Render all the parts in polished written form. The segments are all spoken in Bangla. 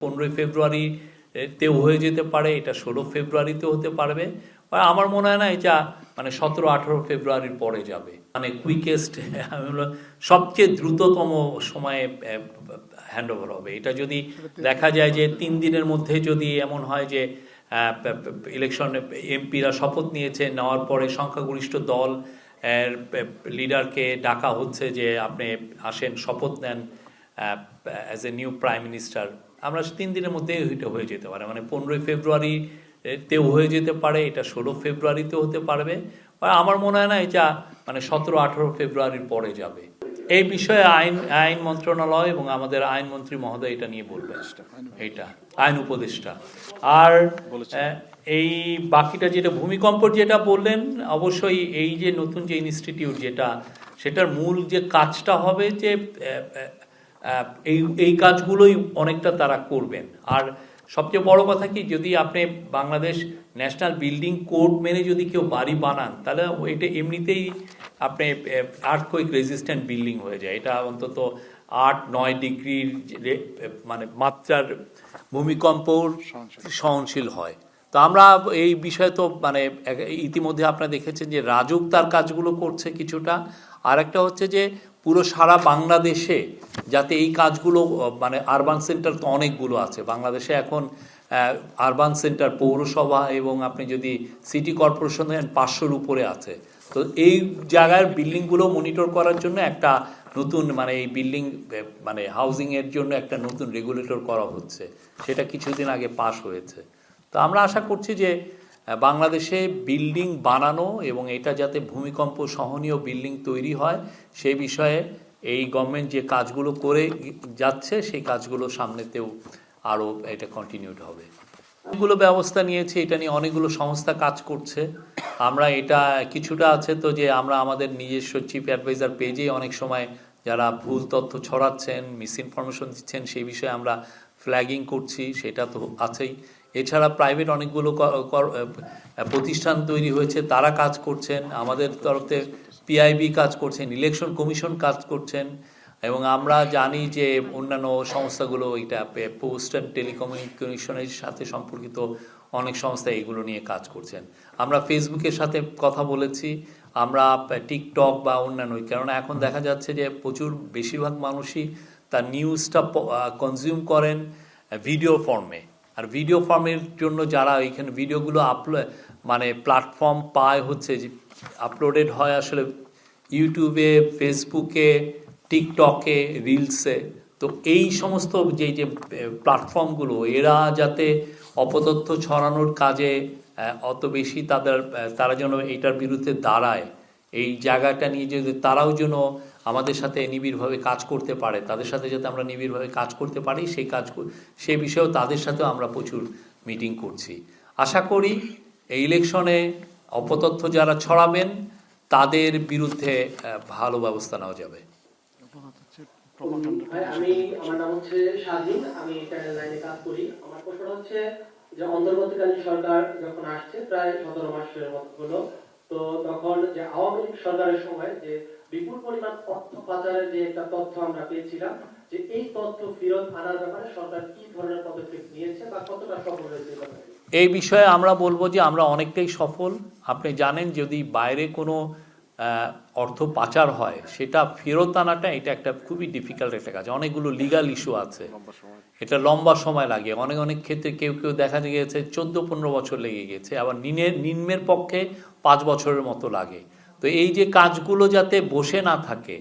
15 ফেব্রুয়ারিতেও হয়ে যেতে পারে, এটা 16 ফেব্রুয়ারিতেও হতে পারবে, আমার মনে হয় না এটা মানে 17-18 ফেব্রুয়ারির পরে যাবে, মানে কুইকেস্ট সবচেয়ে দ্রুততম সময়ে হ্যান্ডওভার হবে। এটা যদি দেখা যায় যে 3 দিনের মধ্যে যদি এমন হয় যে ইলেকশন এমপিরা শপথ নিয়েছে, নেওয়ার পরে সংখ্যাগরিষ্ঠ দল লিডারকে ডাকা হচ্ছে যে আপনি আসেন শপথ নেন as a new prime minister, আমরা 3 দিনের মধ্যে এটা হয়ে যেতে পারে, মানে 15 ফেব্রুয়ারিতেও হয়ে যেতে পারে, এটা 16 ফেব্রুয়ারিতেও হতে পারবে, আমার মনে হয় না এটা মানে 17-18 ফেব্রুয়ারির পরে যাবে। এই বিষয়ে আইন মন্ত্রণালয় এবং আমাদের আইনমন্ত্রী মহোদয় এটা নিয়ে বলবেন, এইটা আইন উপদেষ্টা। আর এই বাকিটা যেটা ভূমিকম্প যেটা বললেন, অবশ্যই এই যে নতুন যে ইনস্টিটিউট যেটা, সেটার মূল যে কাজটা হবে যে এই কাজগুলোই অনেকটা তারা করবেন। আর সবচেয়ে বড় কথা কি, যদি আপনি বাংলাদেশ ন্যাশনাল বিল্ডিং কোড মেনে যদি কেউ বাড়ি বানান, তাহলে এটা এমনিতেই আপনি আর্থকুয়েক রেজিস্ট্যান্ট বিল্ডিং হয়ে যায়। এটা অন্তত 8-9 ডিগ্রির মানে মাত্রার ভূমিকম্পর সহনশীল হয়। তো আমরা এই বিষয়ে তো মানে ইতিমধ্যে আপনারা দেখেছেন যে রাজুক তার কাজগুলো করছে কিছুটা, আর একটা হচ্ছে যে পুরো সারা বাংলাদেশে যাতে এই কাজগুলো মানে আরবান সেন্টার তো অনেকগুলো আছে বাংলাদেশে এখন, আরবান সেন্টার পৌরসভা এবং আপনি যদি সিটি কর্পোরেশন দেন 500-র উপরে আছে। তো এই জায়গার বিল্ডিংগুলো মনিটর করার জন্য একটা নতুন মানে এই বিল্ডিং মানে হাউজিংয়ের জন্য একটা নতুন রেগুলেটর করা হচ্ছে, সেটা কিছুদিন আগে পাস হয়েছে। তো আমরা আশা করছি যে বাংলাদেশে বিল্ডিং বানানো এবং এটা যাতে ভূমিকম্প সহনীয় বিল্ডিং তৈরি হয়, সেই বিষয়ে এই গভর্নমেন্ট যে কাজগুলো করে যাচ্ছে সেই কাজগুলো সামনেতেও আরও এটা কন্টিনিউড হবে। অনেকগুলো ব্যবস্থা নিয়েছে, এটা নিয়ে অনেকগুলো সংস্থা কাজ করছে। আমরা এটা কিছুটা আছে তো যে আমরা আমাদের নিজস্ব চিফ অ্যাডভাইজার পেজেই অনেক সময় যারা ভুল তথ্য ছড়াচ্ছেন, মিস ইনফরমেশন দিচ্ছেন, সেই বিষয়ে আমরা ফ্ল্যাগিং করছি, সেটা তো আছেই। এছাড়া প্রাইভেট অনেকগুলো প্রতিষ্ঠান তৈরি হয়েছে, তারা কাজ করছেন, আমাদের তরফে পিআইবি কাজ করছেন, ইলেকশন কমিশন কাজ করছেন, এবং আমরা জানি যে অন্যান্য সংস্থাগুলো এটা পোস্ট অ্যান্ড টেলিকমিউনিকেশনের সাথে সম্পর্কিত অনেক সংস্থা এগুলো নিয়ে কাজ করছেন। আমরা ফেসবুকের সাথে কথা বলেছি, আমরা টিকটক বা অন্যান্য, কেননা এখন দেখা যাচ্ছে যে প্রচুর বেশিরভাগ মানুষই তার নিউজটা কনজিউম করেন ভিডিও ফর্মে, আর ভিডিও ফর্মের জন্য যারা এইখানে ভিডিওগুলো মানে প্ল্যাটফর্ম পায় হচ্ছে যে আপলোডেড হয় আসলে ইউটিউবে, ফেসবুকে, টিকটকে, রিলসে। তো এই সমস্ত যে প্ল্যাটফর্মগুলো, এরা যাতে অপতথ্য ছড়ানোর কাজে অত বেশি তারা যেন এটার বিরুদ্ধে দাঁড়ায়, এই জায়গাটা নিয়ে যদি তারাও যেন আমাদের সাথে নিবিড়ভাবে কাজ করতে পারে, তাদের সাথে যাতে আমরা নিবিড়ভাবে কাজ করতে পারি, সেই বিষয়েও তাদের সাথেও আমরা প্রচুর মিটিং করছি। আশা করি এই ইলেকশনে অপতথ্য যারা ছড়াবেন তাদের বিরুদ্ধে ভালো ব্যবস্থা নেওয়া যাবে। আমার নাম হচ্ছে স্বাধীন, আমি চ্যানেল লাইনে কাজ করি। আমার প্রশ্ন হচ্ছে যে অন্তর্বর্তীকালীন সরকার যখন আসছে প্রায় 17 মাসের মতো হলো, তো তখন যে আওয়ামী লীগ সরকারের সময় যে বিপুল পরিমাণ অর্থ পাচারের যে একটা তথ্য আমরা পেয়েছিলাম, যে এই তথ্য ফেরত আনার ব্যাপারে সরকার কি ধরনের পদক্ষেপ নিয়েছে বা কতটা সফল হয়েছে? এই বিষয়ে আমরা বলবো যে আমরা অনেকটাই সফল। আপনি জানেন যদি বাইরে কোনো অর্থ পাচার হয় সেটা ফেরত আনাটা এটা একটা খুবই ডিফিকাল্ট একটা কাজ, অনেকগুলো লিগাল ইস্যু আছে, এটা লম্বা সময় লাগে, অনেক ক্ষেত্রে কেউ দেখা গিয়েছে 14-15 বছর লেগে গেছে, আবার নিম্নের পক্ষে 5 বছরের মতো লাগে। তো এই যে কাজগুলো যাতে বসে না থাকে,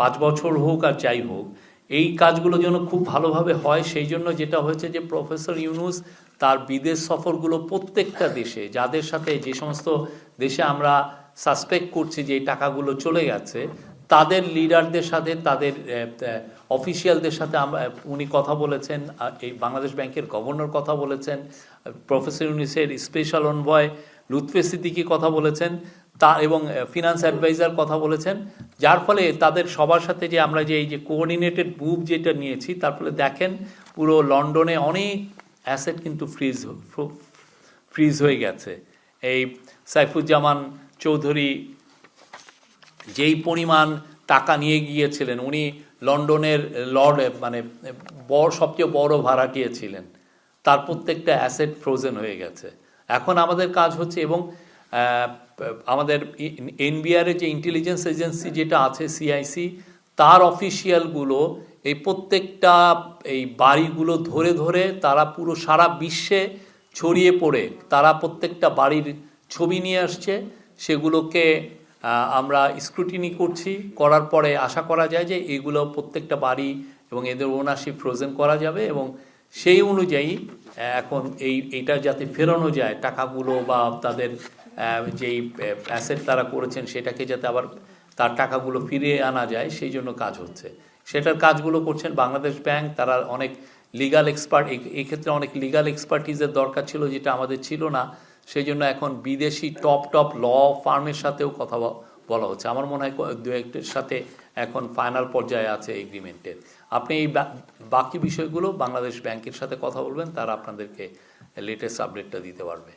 5 বছর হোক আর যাই হোক, এই কাজগুলো যেন খুব ভালোভাবে হয়, সেই জন্য যেটা হয়েছে যে প্রফেসর ইউনূস তার বিদেশ সফরগুলো প্রত্যেকটা দেশে, যাদের সাথে যে সমস্ত দেশে আমরা সাসপেক্ট করছি যে এই টাকাগুলো চলে গেছে, তাদের লিডারদের সাথে, তাদের অফিসিয়ালদের সাথে উনি কথা বলেছেন, এই বাংলাদেশ ব্যাংকের গভর্নর কথা বলেছেন, professor ইউনূসের special envoy Lutfe Siddiqui কথা বলেছেন, এবং ফিনান্স অ্যাডভাইজার কথা বলেছেন, যার ফলে তাদের সবার সাথে যে আমরা যে এই যে কোঅর্ডিনেটেড মুভ যেটা নিয়েছি, তার ফলে দেখেন পুরো লন্ডনে অনেক অ্যাসেট কিন্তু ফ্রিজ হয়ে গেছে। এই সাইফুজ্জামান চৌধুরী যেই পরিমাণ টাকা নিয়ে গিয়েছিলেন, উনি লন্ডনের লর্ড মানে সবচেয়ে বড় ভাড়াটিয়া ছিলেন, তার প্রত্যেকটা অ্যাসেট ফ্রোজেন হয়ে গেছে। এখন আমাদের কাজ হচ্ছে, এবং আমাদের এনবিআর এর যে ইন্টেলিজেন্স এজেন্সি যেটা আছে সিআইসি, তার অফিসিয়ালগুলো এই প্রত্যেকটা এই বাড়িগুলো ধরে ধরে তারা পুরো সারা বিশ্বে ছড়িয়ে পড়ে তারা প্রত্যেকটা বাড়ির ছবি নিয়ে আসছে, সেগুলোকে আমরা স্ক্রুটিনি করছি, করার পরে আশা করা যায় যে এগুলো প্রত্যেকটা বাড়ি এবং এদের ওনারশিপ ফ্রোজেন করা যাবে, এবং সেই অনুযায়ী এখন এইটা যাতে ফেরানো যায় টাকাগুলো, বা তাদের যেই অ্যাসেট তারা করেছেন সেটাকে যাতে আবার তার টাকাগুলো ফিরিয়ে আনা যায়, সেই জন্য কাজ হচ্ছে। সেটার কাজগুলো করছেন বাংলাদেশ ব্যাংক, তারা অনেক লিগাল এক্সপার্ট, এই ক্ষেত্রে অনেক লিগাল এক্সপার্টিজের দরকার ছিল যেটা আমাদের ছিল না, সেই জন্য এখন বিদেশি টপ ল ফার্মের সাথেও কথা বলা হচ্ছে। আমার মনে হয় দু একটার সাথে এখন ফাইনাল পর্যায়ে আছে এগ্রিমেন্টের। আপনি এই বাকি বিষয়গুলো বাংলাদেশ ব্যাংকের সাথে কথা বলবেন, তারা আপনাদেরকে লেটেস্ট আপডেটটা দিতে পারবে।